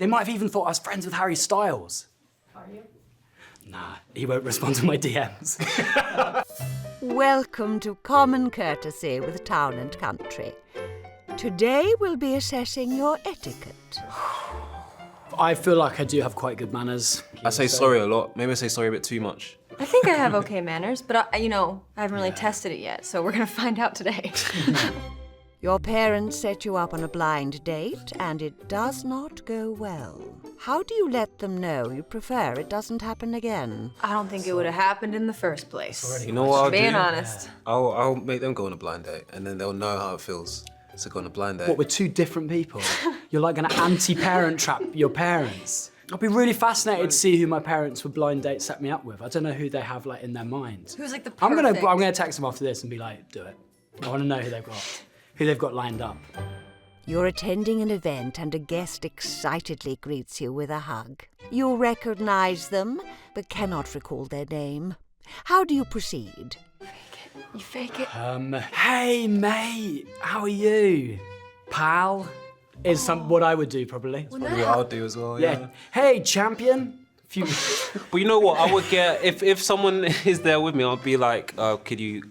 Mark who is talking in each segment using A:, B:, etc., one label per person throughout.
A: They might have even thought I was friends with Harry Styles.
B: Are you?
A: Nah, he won't respond to my DMs.
C: Welcome to Common Courtesy with Town and Country. Today we'll be assessing your etiquette.
A: I feel like I do have quite good manners.
D: I say sorry a lot. Maybe I say sorry a bit too much.
B: I think I have okay manners, but I haven't really tested it yet, so we're gonna find out today.
C: Your parents set you up on a blind date, and it does not go well. How do you let them know you prefer it doesn't happen again?
B: I don't think it would have happened in the first place.
D: You know what I'll do?
B: Being honest.
D: I'll make them go on a blind date, and then they'll know how it feels to go on a blind date.
A: What, we're two different people? You're like gonna anti-parent trap your parents. I'd be really fascinated to see who my parents would blind date set me up with. I don't know who they have like in their minds.
B: Who's like the
A: I'm
B: perfect?
A: gonna text them after this and be like, do it. I wanna know who they've got lined up.
C: You're attending an event and a guest excitedly greets you with a hug. You recognize them, but cannot recall their name. How do you proceed?
B: You fake it.
A: Hey mate, how are you? Pal? Is what I would do probably.
D: Probably what I'll do as well,
A: Yeah. Hey champion.
D: But you know what? I would get, if someone is there with me, I'll be like, could you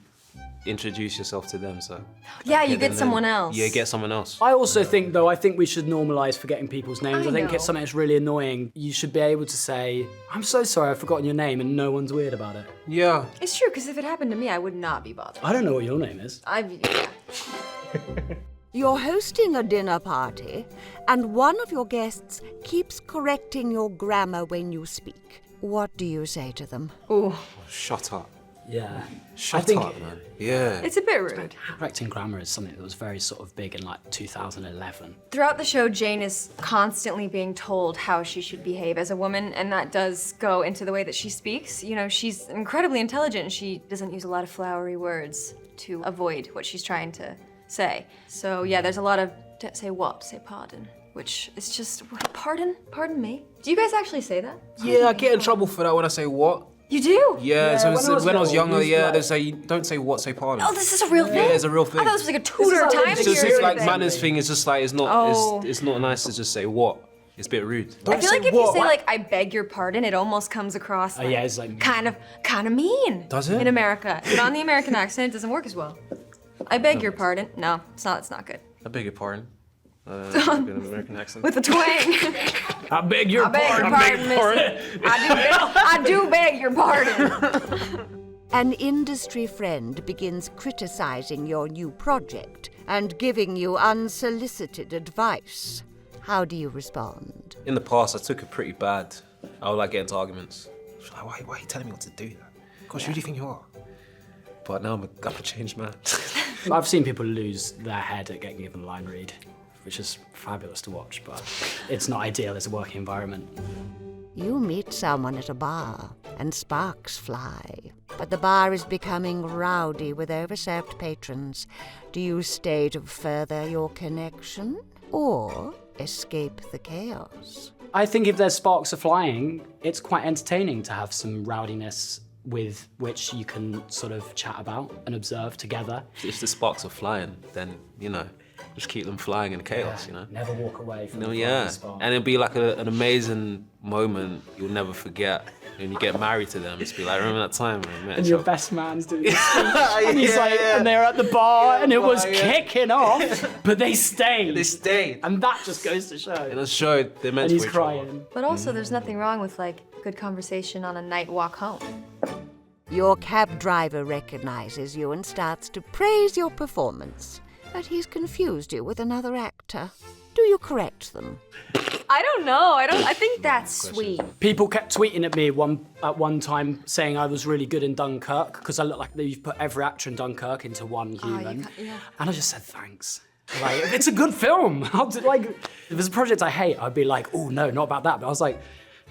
D: introduce yourself to them? So
B: Yeah, you get someone else.
D: Yeah, get someone else.
A: I also think though, I think we should normalise forgetting people's names. I think
B: know.
A: it's something that's really annoying. You should be able to say, I'm so sorry, I've forgotten your name, and no one's weird about it.
D: Yeah.
B: It's true, because if it happened to me, I would not be bothered.
A: I don't know what your name is.
B: Yeah.
C: You're hosting a dinner party, and one of your guests keeps correcting your grammar when you speak. What do you say to them?
B: Ooh,
D: Shut up.
A: Yeah.
D: Shut up, man. Yeah.
B: it's a bit rude.
A: Correcting grammar is something that was very sort of big in like 2011.
B: Throughout the show, Jane is constantly being told how she should behave as a woman, and that does go into the way that she speaks. You know, she's incredibly intelligent, and she doesn't use a lot of flowery words to avoid what she's trying to say. So yeah, there's a lot of say pardon, which is just, pardon me? Do you guys actually say that?
D: Yeah, I get in trouble for that when I say what.
B: You do?
D: Yeah, so when I was younger,
A: little,
D: they say, don't say what, say pardon.
B: Oh, this is a real thing?
D: Yeah, it's a real thing.
B: I thought this was like a tutor time
D: It's just
B: period
D: this like
B: thing.
D: manners thing. It's just like, it's not
B: Oh.
D: it's not nice to just say what. It's a bit rude.
B: I feel like if you say like, I beg your pardon, it almost comes across like,
A: yeah, it's like
B: kind of mean.
D: Does it?
B: In America. But on the American accent, it doesn't work as well. I beg your pardon. No, it's not good.
D: I beg your pardon. An American accent.
B: With a twang.
A: I beg your
B: I beg your pardon, mister. I do beg your pardon.
C: An industry friend begins criticizing your new project and giving you unsolicited advice. How do you respond?
D: In the past, I took it pretty bad. I would like get into arguments. I was like, why are you telling me what to do? Gosh, who do you think you are? But now I'm a changed man.
A: I've seen people lose their head at getting given a line read, which is fabulous to watch, but it's not ideal as a working environment.
C: You meet someone at a bar, and sparks fly. But the bar is becoming rowdy with overserved patrons. Do you stay to further your connection, or escape the chaos?
A: I think if there's sparks are flying, it's quite entertaining to have some rowdiness with which you can sort of chat about and observe together.
D: If the sparks are flying, then, just keep them flying in chaos,
A: Never walk away from the
D: Yeah,
A: spark.
D: and it'll be like an amazing moment you'll never forget. When you get married to them, just be like, remember that time when we met?
A: And your best man's doing this speech, and he's like, and they're at the bar, and it was kicking off, but they stayed.
D: They stayed.
A: And that just goes to show.
D: In a show, they're meant
A: And
D: to
A: he's
D: each other.
A: crying.
B: But also, there's nothing wrong with like good conversation on a night walk home.
C: Your cab driver recognizes you and starts to praise your performance, but he's confused you with another actor. Do you correct them?
B: I don't know. I think that's sweet.
A: People kept tweeting at me at one time saying I was really good in Dunkirk because I look like you've put every actor in Dunkirk into one human.
B: yeah.
A: And I just said thanks. Like, it's a good film. If there's a project I hate, I'd be like, oh no, not about that. But I was like,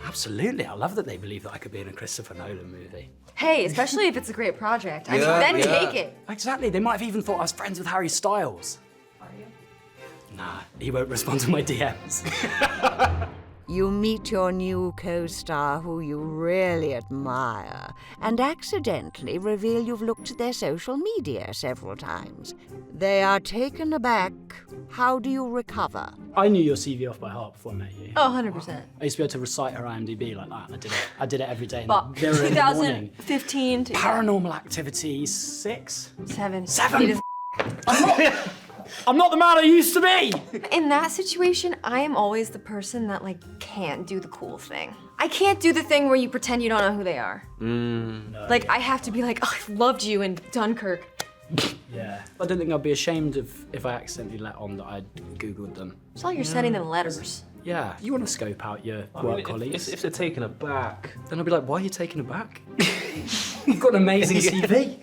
A: absolutely. I love that they believe that I could be in a Christopher Nolan movie.
B: Hey, especially if it's a great project. I mean,
D: Yeah,
B: then
D: yeah.
B: take it.
A: Exactly. They might have even thought I was friends with Harry Styles.
B: Are you?
A: Nah, he won't respond to my DMs.
C: You meet your new co-star who you really admire and accidentally reveal you've looked at their social media several times. They are taken aback. How do you recover?
A: I knew your CV off by heart before I met you.
B: Oh, 100%.
A: I used to be able to recite her IMDb like that, and I did it every day in
B: But
A: the mirror in the morning.
B: 2015 to
A: Paranormal Activity 6?
B: 7.
A: 7? I'm not the man I used to be!
B: In that situation, I am always the person that like can't do the cool thing. I can't do the thing where you pretend you don't know who they are. Like I have to be like, oh, I loved you in Dunkirk.
A: Yeah. I don't think I'd be ashamed if I accidentally let on that I'd Googled them.
B: It's like you're sending them letters.
A: Yeah, you want to scope out your work colleagues.
D: If they're taken aback.
A: Then I'd be like, why are you taken aback? You've got an amazing CV.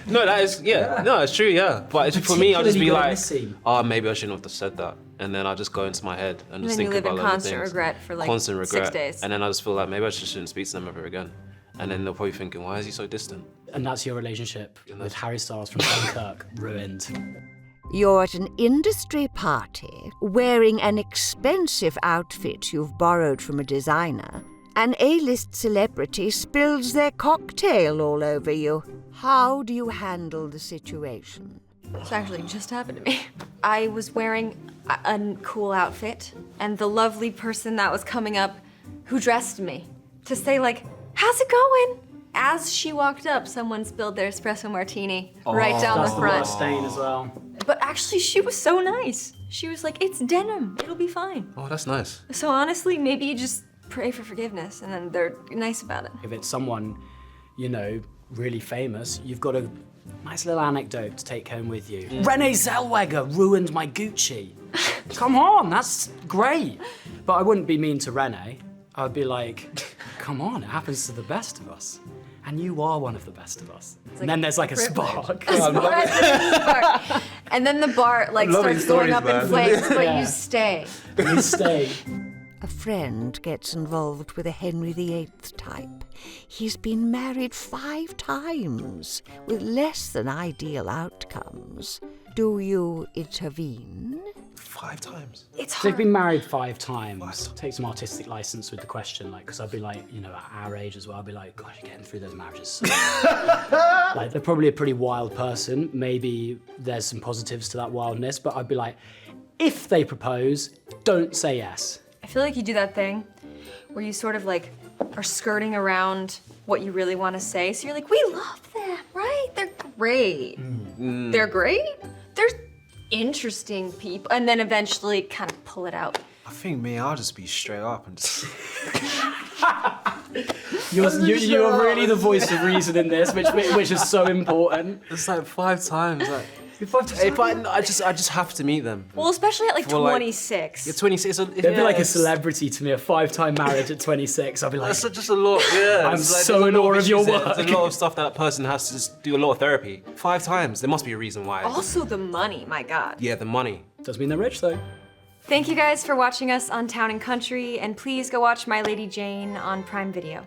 D: No, that is, no, it's true, yeah. But it's, for me, I'll just be like,
A: Particularly
D: oh, maybe I shouldn't have said that. And then I'll just go into my head and just
B: then you
D: think
B: live
D: about
B: in
D: other
B: constant
D: things.
B: regret for like
D: Constant regret.
B: 6 days.
D: And then I just feel like maybe I just shouldn't speak to them ever again. And then they'll probably thinking, why is he so distant?
A: And that's your relationship with Harry Styles from Dunkirk ruined.
C: You're at an industry party, wearing an expensive outfit you've borrowed from a designer. An A-list celebrity spills their cocktail all over you. How do you handle the situation?
B: This actually just happened to me. I was wearing a cool outfit, and the lovely person that was coming up who dressed me to say like, how's it going? As she walked up, someone spilled their espresso martini right down the
A: That's the
B: front.
A: worst stain as well.
B: But actually, she was so nice. She was like, it's denim, it'll be fine.
D: Oh, that's nice.
B: So honestly, maybe you just pray for forgiveness and then they're nice about it.
A: If it's someone, you know, really famous, you've got a nice little anecdote to take home with you. Renee Zellweger ruined my Gucci. Come on, that's great. But I wouldn't be mean to Renee. I would be like, come on, it happens to the best of us. And you are one of the best of us. And then there's like a spark.
B: And then the bar like starts going up in flames, but
A: Yeah.
B: you stay.
A: You stay.
C: A friend gets involved with a Henry VIII type. He's been married 5 times with less than ideal outcomes. Do you intervene?
D: 5 times.
B: It's
A: So they've
B: hard.
A: been married 5 times. Take some artistic license with the question, like, because I'd be like, you know, at our age as well, I'd be like, gosh, you're getting through those marriages. Like, they're probably a pretty wild person. Maybe there's some positives to that wildness, but I'd be like, if they propose, don't say yes.
B: I feel like you do that thing where you sort of like are skirting around what you really want to say. So you're like, we love them, right? They're great. They're great. They're interesting people. And then eventually kind of pull it out.
E: I think me, I'll just be straight up and just...
A: You're really the voice of reason in this, which is so important.
E: It's like 5 times. Like, if I just have to meet them.
B: Well, especially at like
E: For, like,
B: 26.
E: You're 26.
A: It'd be like a celebrity to me, a 5-time marriage at 26. I'd be like,
E: That's just a lot. Yeah.
A: I'm
E: It's like,
A: so
E: there's a
A: in
E: lot
A: awe of your
E: issues there.
A: work.
E: There's a lot of stuff that person has to just do a lot of therapy. 5 times. There must be a reason why.
B: Also the money, my God.
E: Yeah, the money.
A: doesn't mean they're rich though.
B: Thank you guys for watching us on Town and Country, and please go watch My Lady Jane on Prime Video.